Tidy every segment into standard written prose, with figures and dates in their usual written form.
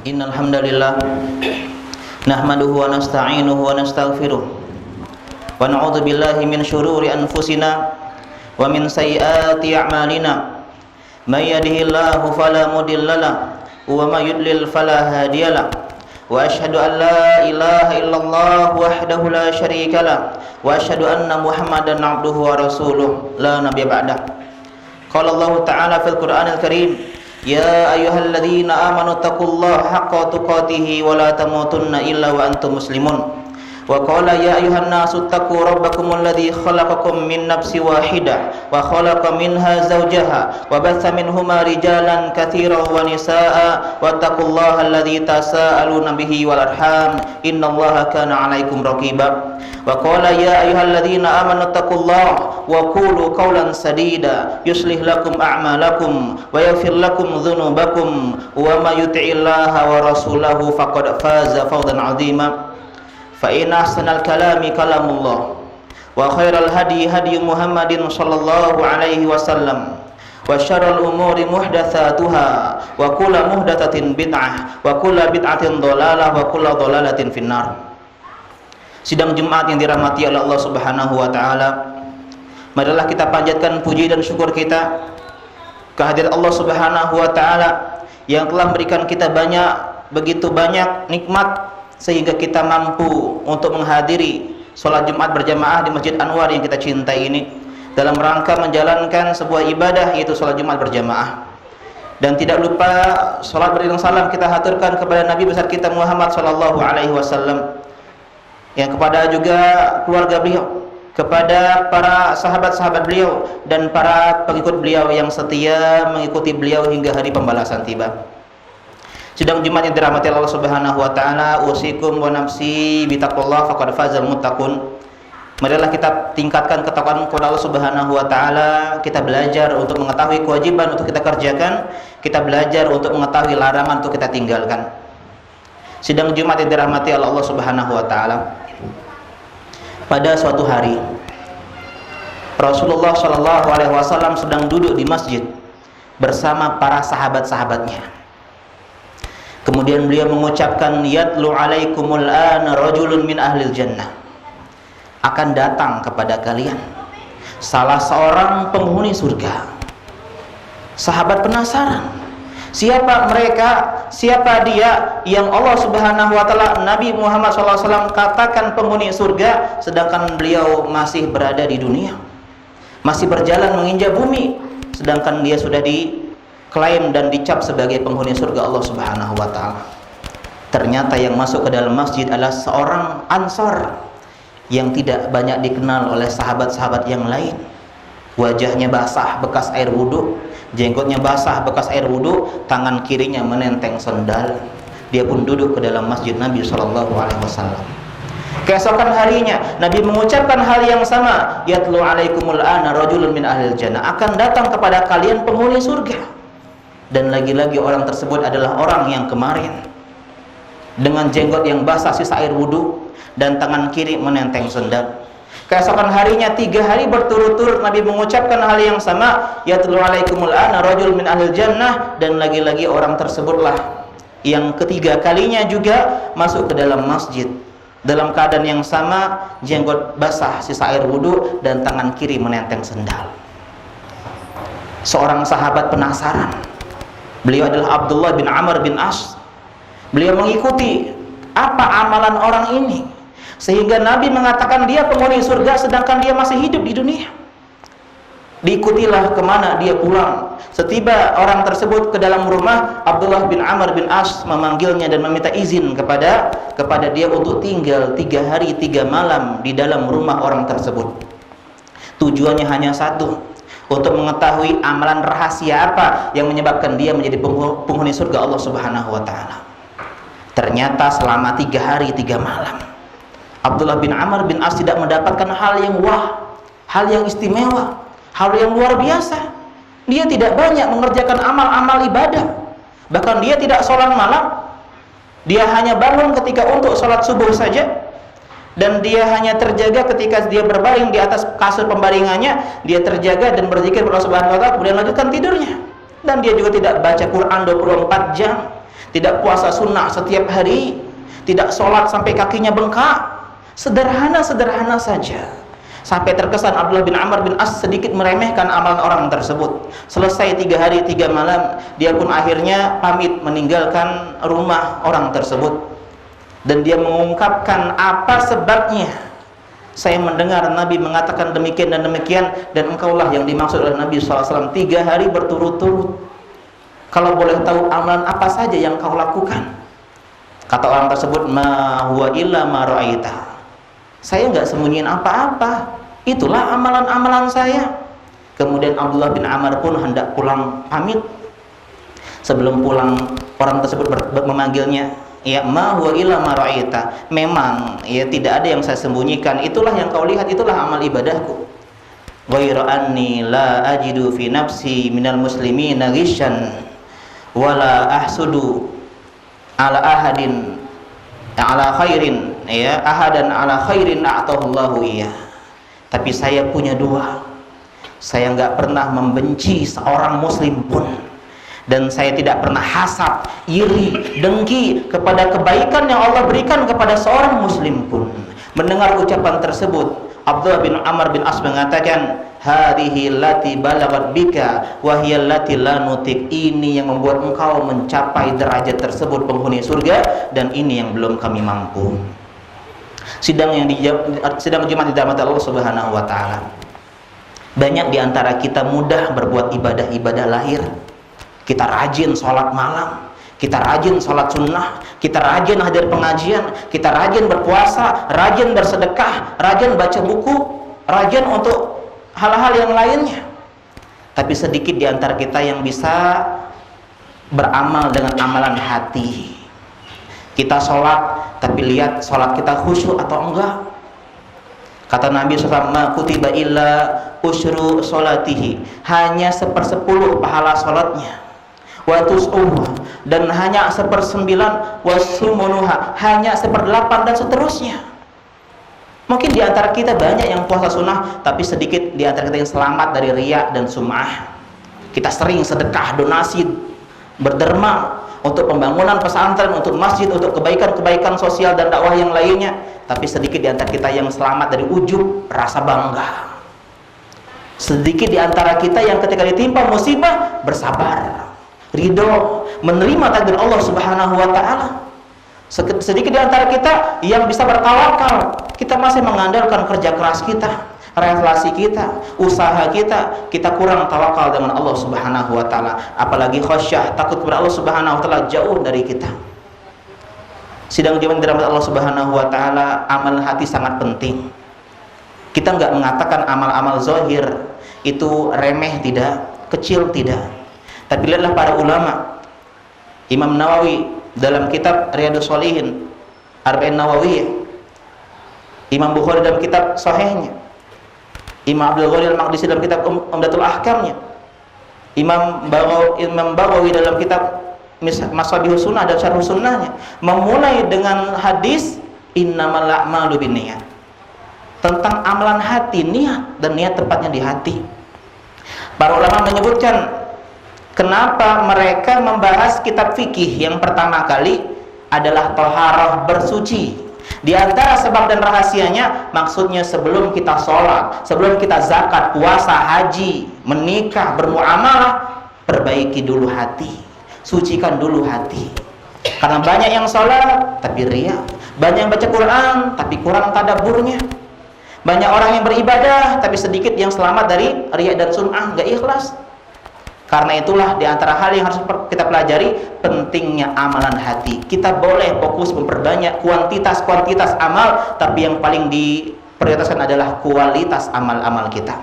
Innal hamdalillah nahmaduhu wa nasta'inuhu wa nastaghfiruh wa na'udzu billahi min shururi anfusina wa min sayyiati a'malina may yahdihillahu fala mudhillalah wa may yudlil fala hadiyalah wa asyhadu an la ilaha illallah wahdahu la syarikalah wa asyhadu anna muhammadan abduhu wa rasuluh la nabiyya ba'dah. Qala Allah ta'ala fil Qur'anil Karim, ya ayyuhalladzina amanu taqullaha haqqa tuqatih wa la tamutunna illa wa antum muslimun. Wa qala ya ayyuhan nasu taqu rabbakumul ladzi khalaqakum min nafsin wahidah wa khalaqa minha zawjaha wa batha minhuma rijalan katsiran wa nisaa'a wattaqullaha alladzi tasaaluna bihi wal arham innallaha kana 'alaikum raqiba. Wa qala ya ayyuhalladzina amanu taqullaha wa qulu qawlan sadida yuslih lakum a'malakum wa yaghfir lakum dhunubakum wa may yuti'illaha wa rasulahu faqad faza fawzan 'azima. Fa inna ahsanal kalami kalamullah wa khairal hadi hadi Muhammadin sallallahu alaihi wasallam wa syarrul umuri muhdatsatuha wa kullu muhdatsatin bid'ah wa kullu bid'atin dhalalah wa kullu dhalalatin finnar. Sidang Jumat yang dirahmati oleh Allah Subhanahu wa taala, marilah kita panjatkan puji dan syukur kita kehadirat Allah Subhanahu wa taala yang telah memberikan kita begitu banyak nikmat sehingga kita mampu untuk menghadiri sholat Jumat berjamaah di Masjid Anwar yang kita cintai ini dalam rangka menjalankan sebuah ibadah, yaitu sholat Jumat berjamaah. Dan tidak lupa sholat beriring salam kita haturkan kepada Nabi besar kita Muhammad sallallahu alaihi wasallam, yang kepada juga keluarga beliau, kepada para sahabat-sahabat beliau dan para pengikut beliau yang setia mengikuti beliau hingga hari pembalasan tiba. Sidang Jumat yang dirahmati Allah Subhanahu wa taala, usikum wa nafsi bitaqwallah faqad fazal muttaqun. Marilah kita tingkatkan ketakwaan kepada Allah Subhanahu wa taala. Kita belajar untuk mengetahui kewajiban untuk kita kerjakan, kita belajar untuk mengetahui larangan untuk kita tinggalkan. Sidang Jumat yang dirahmati Allah Subhanahu wa taala. Pada suatu hari Rasulullah sallallahu alaihi wasallam sedang duduk di masjid bersama para sahabat-sahabatnya. Kemudian beliau mengucapkan, yatlu alaikumul ana rajulun min ahlil jannah. Akan datang kepada kalian salah seorang penghuni surga. Sahabat penasaran, siapa mereka? Siapa dia yang Allah Subhanahu wa taala, Nabi Muhammad SAW katakan penghuni surga, sedangkan beliau masih berada di dunia, masih berjalan menginjak bumi, sedangkan dia sudah diklaim dan dicap sebagai penghuni surga Allah Subhanahu wa taala. Ternyata yang masuk ke dalam masjid adalah seorang Ansor yang tidak banyak dikenal oleh sahabat-sahabat yang lain. Wajahnya basah bekas air wudhu, jenggotnya basah bekas air wudhu, tangan kirinya menenteng sendal. Dia pun duduk ke dalam masjid Nabi sallallahu alaihi wasallam. Keesokan harinya Nabi mengucapkan hal yang sama, yatlu alaikumul ana rajulun min ahlil jannah. Akan datang kepada kalian penghuni surga. Dan lagi-lagi orang tersebut adalah orang yang kemarin dengan jenggot yang basah sisa air wudhu dan tangan kiri menenteng sendal. Keesokan harinya 3 hari berturut-turut Nabi mengucapkan hal yang sama, yatlu alaikumul ana rajul min ahlil jannah, dan lagi-lagi orang tersebutlah yang ketiga kalinya juga masuk ke dalam masjid dalam keadaan yang sama, jenggot basah sisa air wudhu dan tangan kiri menenteng sendal. Seorang sahabat penasaran. Beliau adalah Abdullah bin Amr bin As. Beliau mengikuti apa amalan orang ini sehingga Nabi mengatakan dia penghuni surga sedangkan dia masih hidup di dunia. Diikutilah kemana dia pulang. Setiba orang tersebut ke dalam rumah, Abdullah bin Amr bin As memanggilnya dan meminta izin kepada dia untuk tinggal 3 hari 3 malam di dalam rumah orang tersebut. Tujuannya hanya satu, untuk mengetahui amalan rahasia apa yang menyebabkan dia menjadi penghuni surga Allah Subhanahu wa taala. Ternyata selama 3 hari 3 malam Abdullah bin Amr bin As tidak mendapatkan hal yang hal yang istimewa, hal yang luar biasa. Dia tidak banyak mengerjakan amal-amal ibadah. Bahkan dia tidak sholat malam. Dia hanya bangun ketika untuk sholat subuh saja. Dan dia hanya terjaga ketika dia berbaring di atas kasur pembaringannya, dia terjaga dan berzikir kepada Allah Subhanahu wa taala, kemudian lanjutkan tidurnya. Dan dia juga tidak baca Quran 24 jam, tidak puasa sunnah setiap hari, tidak sholat sampai kakinya bengkak, sederhana-sederhana saja. Sampai terkesan Abdullah bin Amr bin As sedikit meremehkan amalan orang tersebut. Selesai 3 hari 3 malam, dia pun akhirnya pamit meninggalkan rumah orang tersebut. Dan dia mengungkapkan apa sebabnya. Saya mendengar Nabi mengatakan demikian dan demikian, dan engkaulah yang dimaksud oleh Nabi SAW 3 hari berturut-turut. Kalau boleh tahu amalan apa saja yang kau lakukan? Kata orang tersebut, ma huwa illa ma ra'aita. Saya nggak sembunyiin apa-apa, itulah amalan-amalan saya. Kemudian Abdullah bin Amr pun hendak pulang pamit. Sebelum pulang, orang tersebut memanggilnya, ya ma huwa illa ma ra'aita. Memang ya tidak ada yang saya sembunyikan, itulah yang kau lihat, itulah amal ibadahku. Ghairu anni la ajidu fi nafsi minal muslimina ghishan wala ahsudu ala ahadin ala khairin, ya ahadan ala khairin a'tahullahu iya. Tapi saya punya 2. Saya nggak pernah membenci seorang muslim pun, dan saya tidak pernah hasad, iri, dengki kepada kebaikan yang Allah berikan kepada seorang muslim pun. Mendengar ucapan tersebut, Abdullah bin Amr bin As mengatakan, hadhihi lati balagat bika wa hiya lati la nutik. Ini yang membuat engkau mencapai derajat tersebut penghuni surga, dan ini yang belum kami mampu. Sidang Jumat di rahmat Allah Subhanahu wa taala. Banyak di antara kita mudah berbuat ibadah-ibadah lahir. Kita rajin sholat malam, kita rajin sholat sunnah, kita rajin hadir pengajian, kita rajin berpuasa, rajin bersedekah, rajin baca buku, rajin untuk hal-hal yang lainnya. Tapi sedikit di antara kita yang bisa beramal dengan amalan hati. Kita sholat, tapi lihat sholat kita khusyuk atau enggak. Kata Nabi SAW, ma kutiba illa usyru sholatihi, hanya 1/10 pahala sholatnya. Wa tus'uha, dan hanya 1/9, wa sumunuha, hanya 1/8, dan seterusnya. Mungkin di antara kita banyak yang puasa sunnah, tapi sedikit di antara kita yang selamat dari riya dan sum'ah. Kita sering sedekah, donasi, berderma untuk pembangunan pesantren, untuk masjid, untuk kebaikan-kebaikan sosial dan dakwah yang lainnya. Tapi sedikit di antara kita yang selamat dari ujub, rasa bangga. Sedikit di antara kita yang ketika ditimpa musibah bersabar, ridho, menerima takdir Allah Subhanahu wa taala. Sedikit di antara kita yang bisa bertawakal. Kita masih mengandalkan kerja keras kita, relasi kita, usaha kita. Kita kurang tawakal dengan Allah Subhanahu wa taala. Apalagi khasyah, takut kepada Allah Subhanahu wa taala, jauh dari kita. Sidang Jumat dirahmati Allah Subhanahu wa taala, amal hati sangat penting. Kita nggak mengatakan amal-amal zahir itu remeh, tidak, kecil, tidak. Tapi lihatlah para ulama. Imam Nawawi dalam kitab Riyadhus Shalihin, Arba'in Nawawiyah. Imam Bukhari dalam kitab Sahihnya. Imam Abdul Ghani Al-Maqdisi dalam kitab Umdatul Ahkamnya. Imam Baghawi dalam kitab Masabihus Sunnah dan Syarh Sunnahnya, memulai dengan hadis innamal a'malu binniyat, tentang amalan hati, niat, dan niat tepatnya di hati. Para ulama menyebutkan kenapa mereka membahas kitab fikih yang pertama kali adalah thaharah, bersuci. Di antara sebab dan rahasianya, maksudnya sebelum kita sholat, sebelum kita zakat, puasa, haji, menikah, bermuamalah, perbaiki dulu hati, sucikan dulu hati. Karena banyak yang sholat tapi riya, banyak yang baca Quran tapi kurang tadabburnya, banyak orang yang beribadah tapi sedikit yang selamat dari riya dan sum'ah, gak ikhlas. Karena itulah di antara hal yang harus kita pelajari, pentingnya amalan hati. Kita boleh fokus memperbanyak kuantitas amal, tapi yang paling diprioritaskan adalah kualitas amal-amal kita.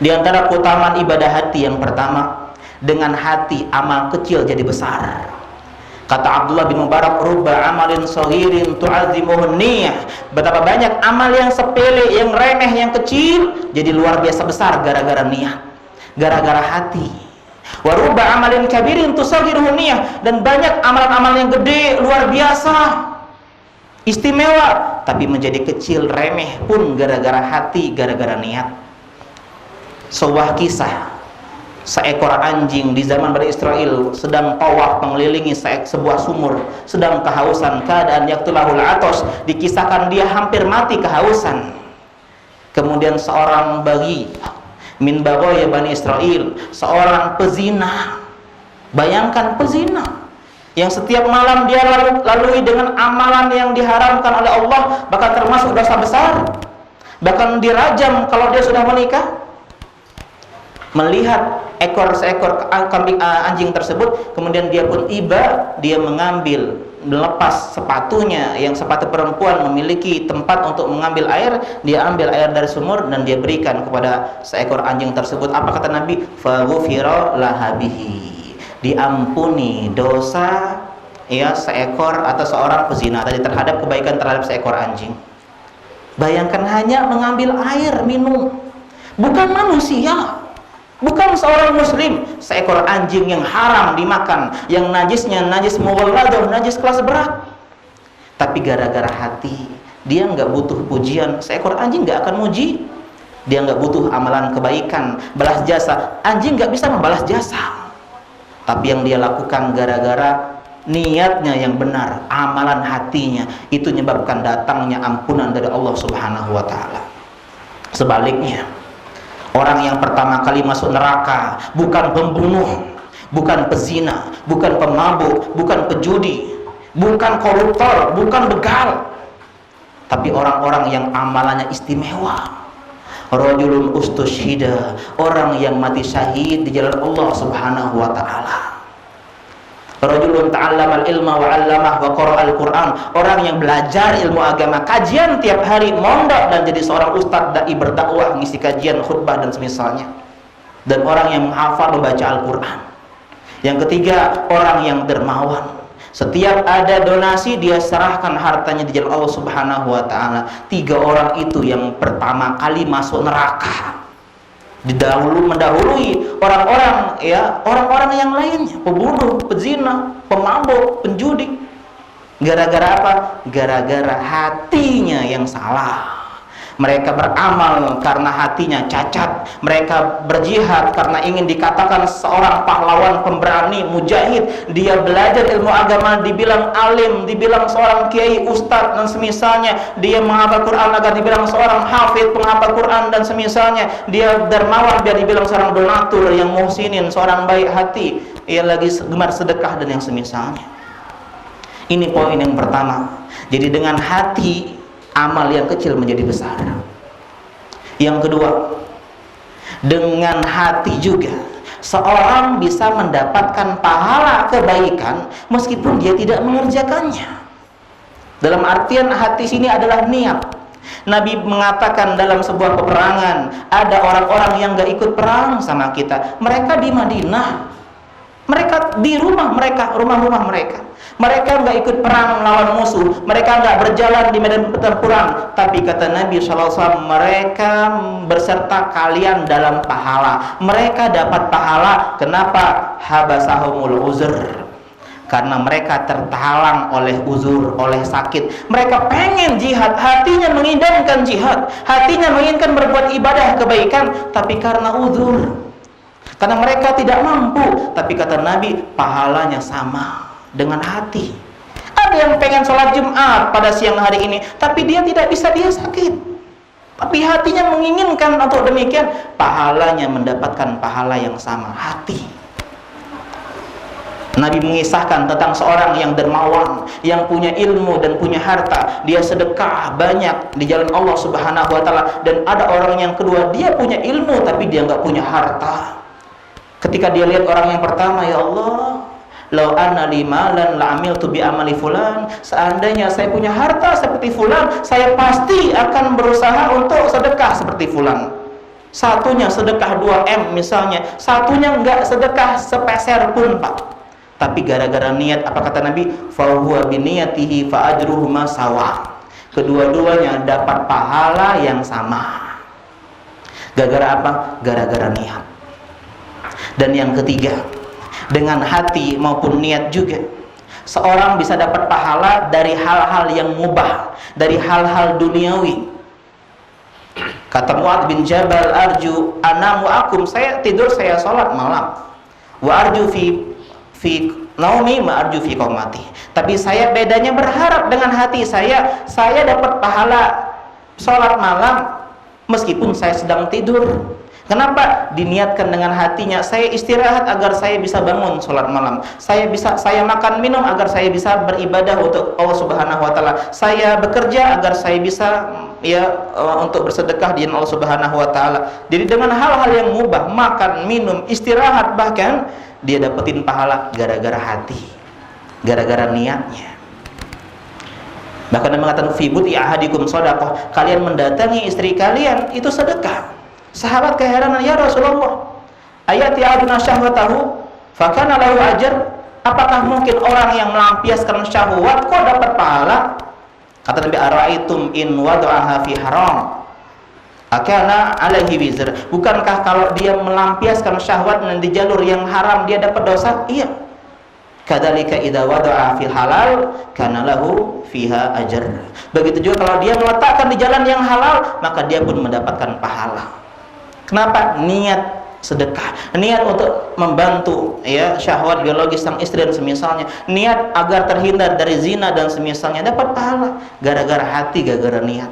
Di antara keutamaan ibadah hati yang pertama, dengan hati amal kecil jadi besar. Kata Abdullah bin Mubarak, rubba amalin saghirin tu'azimuhun niyah. Betapa banyak amal yang sepele, yang remeh, yang kecil jadi luar biasa besar gara-gara niat, gara-gara hati. Wa rubba amalin kabirin tusaghiruhun niyah, dan banyak amalan-amalan yang gede, luar biasa, istimewa, tapi menjadi kecil, remeh pun gara-gara hati, gara-gara niat. Sebuah kisah Seekor anjing di zaman Bani Israel sedang tawaf mengelilingi sebuah sumur, sedang kehausan, keadaan yaqtulahul atos, dikisahkan dia hampir mati kehausan. Kemudian seorang bayi min baghoya Bani Israel, seorang pezina. Bayangkan pezina yang setiap malam dia lalui dengan amalan yang diharamkan oleh Allah, bahkan termasuk dosa besar, bahkan dirajam kalau dia sudah menikah. Melihat seekor anjing tersebut, kemudian dia pun iba, dia mengambil, melepas sepatunya, yang sepatu perempuan memiliki tempat untuk mengambil air, dia ambil air dari sumur dan dia berikan kepada seekor anjing tersebut. Apa kata Nabi? Faghufira laha bihi, diampuni dosa ya seekor atau seorang pezina tadi terhadap kebaikan terhadap seekor anjing. Bayangkan hanya mengambil air minum, bukan manusia, bukan seorang muslim, seekor anjing yang haram dimakan, yang najisnya najis mughalladah, najis kelas berat. Tapi gara-gara hati, dia nggak butuh pujian. Seekor anjing nggak akan muji. Dia nggak butuh amalan kebaikan, balas jasa. Anjing nggak bisa membalas jasa. Tapi yang dia lakukan gara-gara niatnya yang benar, amalan hatinya, itu menyebabkan datangnya ampunan dari Allah Subhanahu wa taala. Sebaliknya, orang yang pertama kali masuk neraka bukan pembunuh, bukan pezina, bukan pemabuk, bukan pejudi, bukan koruptor, bukan begal, tapi orang-orang yang amalannya istimewa. Rajulun ustusyhida, orang yang mati syahid di jalan Allah Subhanahu wa taala. Rajulun ta'allamal ilma wa 'allamah wa qara'al Qur'an, orang yang belajar ilmu agama, kajian tiap hari, mondok dan jadi seorang ustadz dai berdakwah, ngisi kajian, khutbah dan semisalnya. Dan orang yang menghafal membaca Al-Qur'an. Yang ketiga, orang yang dermawan. Setiap ada donasi dia serahkan hartanya di jalan Allah Subhanahu wa taala. 3 orang itu yang pertama kali masuk neraka. Mendahului orang-orang ya, orang-orang yang lainnya, pembunuh, pezina, pemabuk, penjudi. Gara-gara apa? Gara-gara hatinya yang salah. Mereka beramal karena hatinya cacat. Mereka berjihad karena ingin dikatakan seorang pahlawan, pemberani, mujahid. Dia belajar ilmu agama, dibilang alim, dibilang seorang kiai, ustadz dan semisalnya. Dia menghafal Quran agar dibilang seorang hafid, penghafal Quran dan semisalnya. Dia dermawan biar dibilang seorang donatur, yang muhsinin, seorang baik hati. Ia lagi gemar sedekah dan yang semisalnya. Ini poin yang pertama. Jadi dengan hati, amal yang kecil menjadi besar. Yang kedua, dengan hati juga seorang bisa mendapatkan pahala kebaikan meskipun dia tidak mengerjakannya. Dalam artian hati sini adalah niat. Nabi mengatakan dalam sebuah peperangan, ada orang-orang yang gak ikut perang sama kita. Mereka di Madinah, mereka di rumah mereka, rumah-rumah mereka. Mereka nggak ikut perang melawan musuh, mereka nggak berjalan di medan pertempuran, tapi kata Nabi SAW, mereka berserta kalian dalam pahala. Mereka dapat pahala. Kenapa? Habasahumul uzur, karena mereka terhalang oleh uzur, oleh sakit. Mereka pengen jihad, hatinya mengidamkan jihad, hatinya menginginkan berbuat ibadah kebaikan, tapi karena uzur, karena mereka tidak mampu. Tapi kata Nabi, pahalanya sama dengan hati. Ada yang pengen sholat Jumat pada siang hari ini, tapi dia tidak bisa, dia sakit, tapi hatinya menginginkan untuk demikian, pahalanya mendapatkan pahala yang sama, hati. Nabi mengisahkan tentang seorang yang dermawan, yang punya ilmu dan punya harta, dia sedekah banyak di jalan Allah Subhanahu wa taala. Dan ada orang yang kedua, dia punya ilmu tapi dia nggak punya harta. Ketika dia lihat orang yang pertama, ya Allah, lau anna li malan la amiltu bi amali fulan, seandainya saya punya harta seperti fulan, saya pasti akan berusaha untuk sedekah seperti fulan. Satunya sedekah 2M misalnya, satunya enggak sedekah sepeser pun, Pak. Tapi gara-gara niat, apa kata Nabi? Fa huwa bi niyatihi fa ajruhuma sawa. Kedua-duanya dapat pahala yang sama. Gara-gara apa? Gara-gara niat. Dan yang ketiga, dengan hati maupun niat juga seorang bisa dapat pahala dari hal-hal yang mubah, dari hal-hal duniawi. Kata Mu'adz bin Jabal, arju anamu akum, saya tidur, saya sholat malam. Wa arju fi naumi ma arju fi qaumati. Tapi saya bedanya berharap dengan hati saya dapat pahala sholat malam meskipun saya sedang tidur. Kenapa? Diniatkan dengan hatinya, saya istirahat agar saya bisa bangun sholat malam. Saya makan minum agar saya bisa beribadah untuk Allah Subhanahu wa taala. Saya bekerja agar saya bisa untuk bersedekah di jalan Allah Subhanahu wa taala. Jadi dengan hal-hal yang mubah, makan, minum, istirahat, bahkan dia dapetin pahala gara-gara hati, gara-gara niatnya. Bahkan dia mengatakan fi buti ahadikum shadaqah, kalian mendatangi istri kalian itu sedekah. Sahabat keheranan, ya Rasulullah, ayati aduna syahwatahu fakana lahu ajr, apakah mungkin orang yang melampiaskan syahwat kok dapat pahala? Kata Nabi, ara'aitum in wada'aha fi haram akana alaihi wizr, bukankah kalau dia melampiaskan syahwat di jalur yang haram dia dapat dosa? Iya. Kadzalika idza wada'a fil halal kana lahu fiha ajr, begitu juga kalau dia meletakkan di jalan yang halal maka dia pun mendapatkan pahala. Kenapa? Niat sedekah, niat untuk membantu syahwat biologis sang istri dan semisalnya, niat agar terhindar dari zina dan semisalnya, dapat pahala gara-gara hati, gara-gara niat.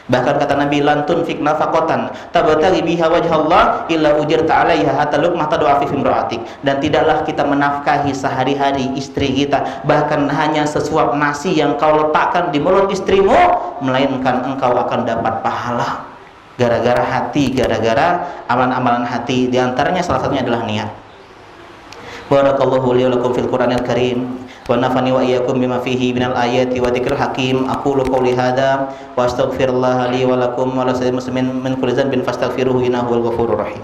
Bahkan kata Nabi, lan tunfik nafaqatan tabtaghi biha wajhallah illa ujirta 'alaiha hatta luqmah tad'a fi imra'atik, dan tidaklah kita menafkahi sehari-hari istri kita bahkan hanya sesuap nasi yang kau letakkan di mulut istrimu, melainkan engkau akan dapat pahala gara-gara hati, gara-gara amalan-amalan hati. Di antaranya salah satunya adalah niat. Barakallahu li wa lakum fil Qur'anil Karim wa nafani wa iyyakum bima fihi minal ayati wa dzikril hakim. Aqulu qouli hadza wa astaghfirullah li wa lakum wa lisa'il muslimin min kulli dhanbin fastaghfiruhu innahu huwal ghafurur rahim.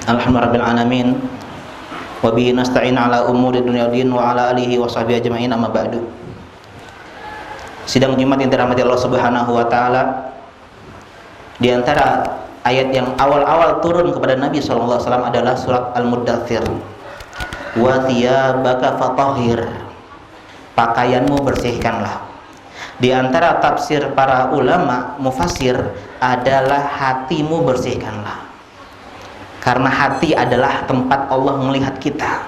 Alhamdulillahirabbil alamin wa bihi nasta'in ala umuri dunya din wa ala alihi wa sahbihi ajma'in, amma ba'du. Sidang Jumat yang dirahmati Allah Subhanahu wa taala, di antara ayat yang awal-awal turun kepada Nabi sallallahu alaihi wasallam adalah surat Al-Muddatsir. Wa thiyabaka fatahhir, pakaianmu bersihkanlah. Di antara tafsir para ulama mufassir adalah hatimu bersihkanlah. Karena hati adalah tempat Allah melihat kita.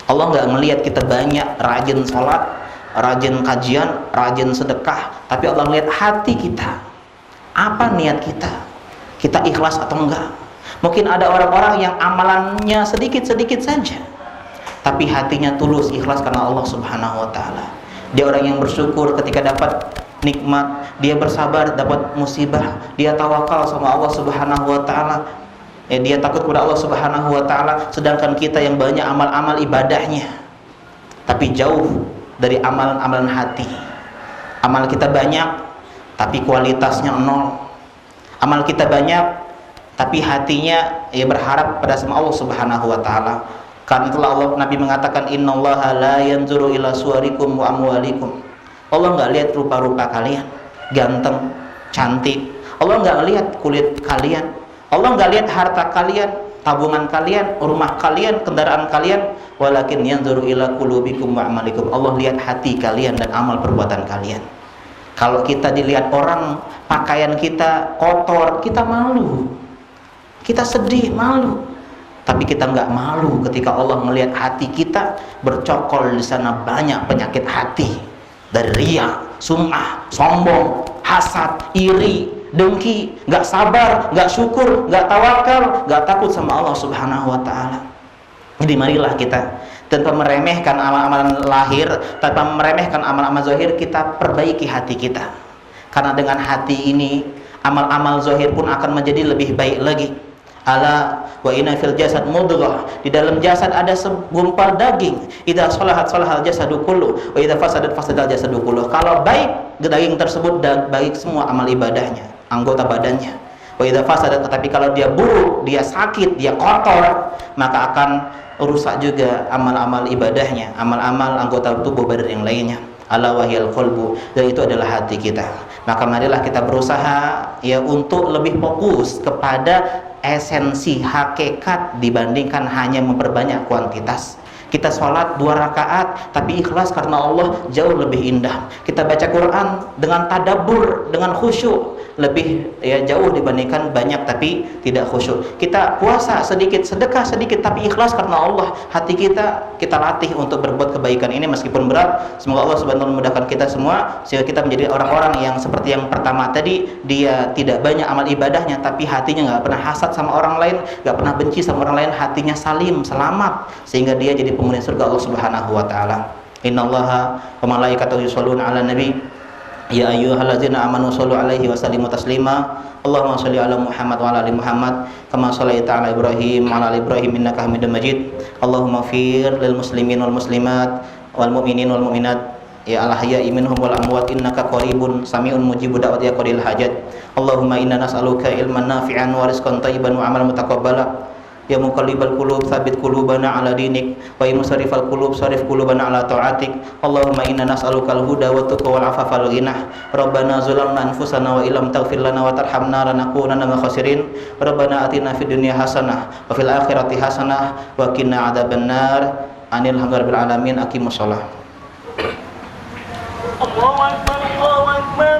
Allah nggak melihat kita banyak rajin sholat, rajin kajian, rajin sedekah, tapi Allah melihat hati kita. Apa niat kita? Kita ikhlas atau enggak? Mungkin ada orang-orang yang amalannya sedikit-sedikit saja, tapi hatinya tulus, ikhlas karena Allah Subhanahu wa taala. Dia orang yang bersyukur ketika dapat nikmat, dia bersabar dapat musibah, dia tawakal sama Allah Subhanahu wa taala. Dia takut kepada Allah Subhanahu wa taala, sedangkan kita yang banyak amal-amal ibadahnya tapi jauh dari amalan-amalan hati. Amal kita banyak tapi kualitasnya nol. Amal kita banyak tapi hatinya berharap pada sama Allah Subhanahu wa taala. Karena itulah Allah, Nabi mengatakan, innallaha la yanzuru ila suwarikum wa amwalikum. Allah enggak lihat rupa-rupa kalian, ganteng, cantik. Allah enggak lihat kulit kalian. Allah nggak lihat harta kalian, tabungan kalian, rumah kalian, kendaraan kalian, walakin yanzuru ila qulubikum wa amalikum. Allah lihat hati kalian dan amal perbuatan kalian. Kalau kita dilihat orang, pakaian kita kotor, kita malu, kita sedih, malu. Tapi kita nggak malu ketika Allah melihat hati kita bercokol. Di sana banyak penyakit hati, dari riya, sum'ah, sombong, hasad, iri, dengki, nggak sabar, nggak syukur, nggak tawakal, nggak takut sama Allah Subhanahu wa taala. Jadi marilah kita, tanpa meremehkan amal-amalan lahir, tanpa meremehkan amal-amal zahir, kita perbaiki hati kita. Karena dengan hati ini, amal-amal zahir pun akan menjadi lebih baik lagi. Ala wa inna fil jasad mudghah, di dalam jasad ada segumpal daging. Idza shalahat shalahal jasadu kullu wa idza fasadat fasadal jasadu kullu. Kalau baik daging tersebut, baik semua amal ibadahnya, anggota badannya. Wa idza fasadat, tetapi kalau dia buruk, dia sakit, dia kotor, maka akan rusak juga amal-amal ibadahnya, amal-amal anggota tubuh badan yang lainnya. Ala wahyal qalbu, dan itu adalah hati kita. Maka marilah kita berusaha untuk lebih fokus kepada esensi, hakikat dibandingkan hanya memperbanyak kuantitas. Kita sholat 2 rakaat tapi ikhlas karena Allah, jauh lebih indah. Kita baca Quran dengan tadabbur, dengan khusyuk, lebih jauh dibandingkan banyak tapi tidak khusyuk. Kita puasa sedikit, sedekah sedikit tapi ikhlas karena Allah. Hati kita latih untuk berbuat kebaikan ini meskipun berat. Semoga Allah Subhanahu wa taala memudahkan kita semua sehingga kita menjadi orang-orang yang seperti yang pertama tadi, dia tidak banyak amal ibadahnya tapi hatinya nggak pernah hasad sama orang lain, nggak pernah benci sama orang lain, hatinya salim, selamat, sehingga dia jadi penghuni surga Allah Subhanahu wa taala. Innallaha wa malaikatahu yusholluna 'alan nabi ya ayyuhallazina amanu shollu 'alaihi wa sallimu taslima. Allahumma sholli 'ala Muhammad wa 'ala ali Muhammad kama shallaita 'ala Ibrahim wa 'ala ali Ibrahim innaka Hamidum Majid. Allahumma ighfir lil muslimin wal muslimat wal mu'minin wal mu'minat ya al-ahya'i minhum wal amwat innaka qaribun sami'un mujibu da'wati ya qadil hajat. Allahumma inna nas'aluka ilman nafi'an wa rizqan thayyiban wa 'amalan mutaqabbala. Ya muqallibal qulub tsabbit qulubana ala dinik wa ya musarrifal qulub sarif qulubana ala ta'atik. Allahumma inna nas'alukal huda wa tuqa wal afafa wal ghinah. Rabbana zalamna anfusana wa illam taghfir lana wa tarhamna lanakunanna minal khasirin. Rabbana atina fid dunya hasanah wa fil akhirati hasanah wa qina adzabannar. Alhamdulillahirabbil alamin. Aqimus shalah. Allahu akbar.